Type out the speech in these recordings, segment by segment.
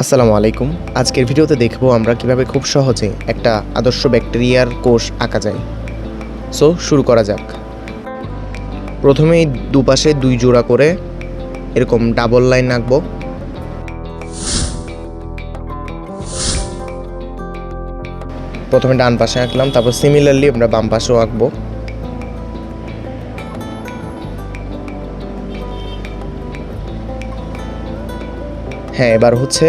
আসসালামু আলাইকুম। আজকের ভিডিওতে দেখব আমরা কিভাবে খুব সহজে একটা আদর্শ ব্যাকটেরিয়ার কোষ আঁকা যায়। সো শুরু করা যাক। প্রথমেই দুপাশে 2 জোড়া করে এরকম ডাবল লাইন আঁকবো। প্রথমে ডান পাশে আঁকলাম, তারপর সিমিলারলি আমরা বাম পাশেও আঁকবো। হ্যাঁ, এবার হচ্ছে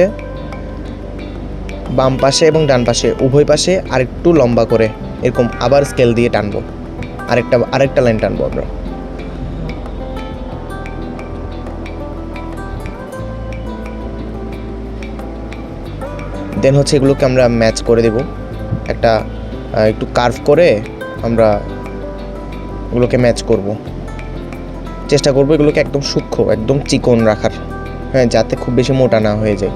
বাম পাশে এবং ডান পাশে উভয় পাশে আরেকটু লম্বা করে এরকম আবার স্কেল দিয়ে টানবো। আরেকটা লাইন টানবো আমরা। দেন হচ্ছে এগুলোকে আমরা ম্যাচ করে দেব। একটু কার্ভ করে আমরা এগুলোকে ম্যাচ করব। চেষ্টা করব এগুলোকে একদম সূক্ষ্ম, একদম চিকন রাখার, হ্যাঁ, যাতে খুব বেশি মোটা না হয়ে যায়।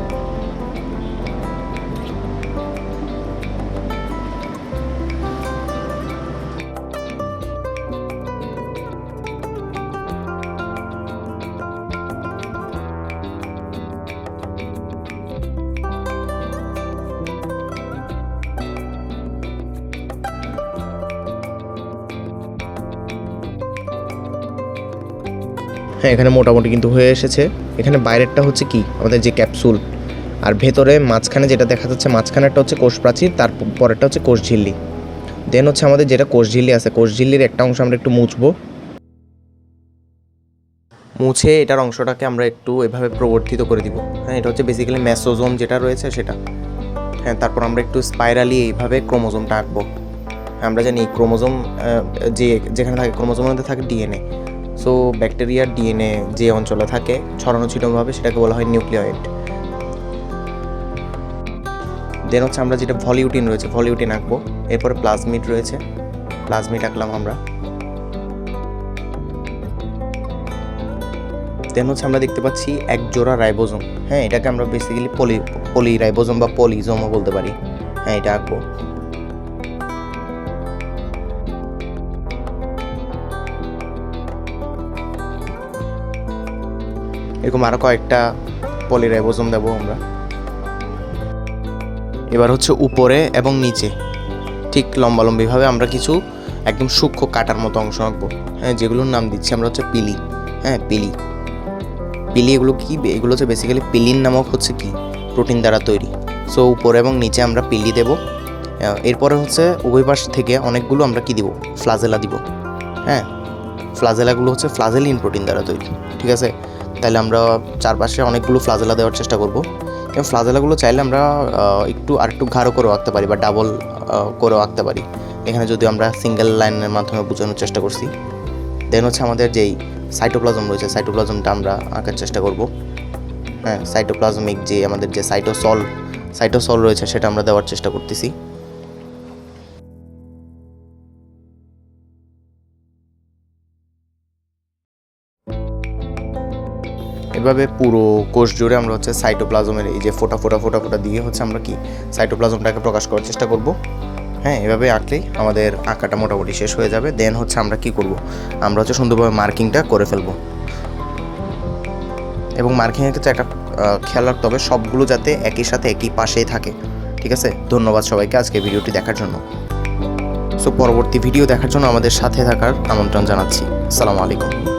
হ্যাঁ, এখানে মোটামুটি কিন্তু হয়ে এসেছে। এখানে বাইরেরটা হচ্ছে কি আমাদের যে ক্যাপসুল, আর ভেতরে মাঝখানে যেটা দেখা যাচ্ছে, মাঝখানেরটা হচ্ছে কোষ প্রাচীর, তার পরেরটা হচ্ছে কোষ ঝিল্লি। দেন হচ্ছে আমাদের যেটা কোষ ঝিল্লি আছে, কোষ ঝিল্লির একটা অংশ আমরা একটু মুছবো। মুছে এটার অংশটাকে আমরা একটু এভাবে প্রবর্তিত করে দিব। হ্যাঁ, এটা হচ্ছে বেসিক্যালি মেসোজোম যেটা রয়েছে সেটা। হ্যাঁ, তারপর আমরা একটু স্পাইরালি এইভাবে ক্রোমোজোমটা আঁকবো। আমরা জানি ক্রোমোজোম যেখানে থাকে, ক্রোমোজোমের মধ্যে থাকে ডিএনএ। সো ব্যাকটেরিয়ার ডিএনএ যে অঞ্চলে থাকে ছড়ানো ছিটানোভাবে, সেটাকে বলা হয় নিউক্লিয়েট। দেন হচ্ছে আমরা যেটা ভলিউটিন রয়েছে, ভলিউটিন আঁকবো। এরপরে প্লাজমিড রয়েছে, প্লাজমিড আঁকলাম আমরা। দেন হচ্ছে আমরা দেখতে পাচ্ছি এক জোড়া রাইবোজোম। হ্যাঁ, এটাকে আমরা বেসিক্যালি পলি রাইবোজোম বা পলিজোমও বলতে পারি। হ্যাঁ, এটা আঁকবো। এরকম আরও কয়েকটা পলিরাইবোজোম দেবো আমরা। এবার হচ্ছে উপরে এবং নিচে ঠিক লম্বালম্বিভাবে আমরা কিছু একদম সূক্ষ্ম কাটার মতো অংশ আঁকবো। হ্যাঁ, যেগুলোর নাম দিচ্ছি আমরা হচ্ছে পিলি। হ্যাঁ, পিলি এগুলো কি? এগুলো হচ্ছে বেসিক্যালি পিলিন নামক হচ্ছে কি প্রোটিন দ্বারা তৈরি। সো উপরে এবং নিচে আমরা পিলি দেব। এরপরে হচ্ছে উভয় পাশ থেকে অনেকগুলো আমরা কি দিব? ফ্লাজেলা দিব। হ্যাঁ, ফ্লাজেলাগুলো হচ্ছে ফ্লাজেলিন প্রোটিন দ্বারা তৈরি। ঠিক আছে, তাহলে আমরা চারপাশে অনেকগুলো ফ্লাজেলা দেওয়ার চেষ্টা করব। এবং ফ্লাজেলাগুলো চাইলে আমরা আরেকটু গাঢ় করেও আঁকতে পারি বা ডাবল করেও আঁকতে পারি। এখানে যদি আমরা সিঙ্গেল লাইনের মাধ্যমে বোঝানোর চেষ্টা করছি। দেন হচ্ছে আমাদের যেই সাইটোপ্লাজম রয়েছে, সাইটোপ্লাজমটা আমরা আঁকার চেষ্টা করব। হ্যাঁ, সাইটোপ্লাজমিক যে আমাদের যে সাইটোসল রয়েছে সেটা আমরা দেওয়ার চেষ্টা করতেছি। এভাবে পুরো কোষ জুড়ে আমরা হচ্ছে সাইটোপ্লাজমের এই যে ফোটা দিয়ে হচ্ছে আমরা কি সাইটোপ্লাজমটাকে প্রকাশ করার চেষ্টা করব। হ্যাঁ, এভাবে আঁকলেই আমাদের আঁকাটা মোটামুটি শেষ হয়ে যাবে। দেন হচ্ছে আমরা কি করব, আমরা হচ্ছে সুন্দরভাবে মার্কিংটা করে ফেলব। এবং মার্কিংয়ের ক্ষেত্রে একটা খেয়াল রাখতে হবে, সবগুলো যাতে একই সাথে একই পাশেই থাকে। ঠিক আছে, ধন্যবাদ সবাইকে আজকে ভিডিওটি দেখার জন্য। সো পরবর্তী ভিডিও দেখার জন্য আমাদের সাথে থাকার আমন্ত্রণ জানাচ্ছি। আসসালামু আলাইকুম।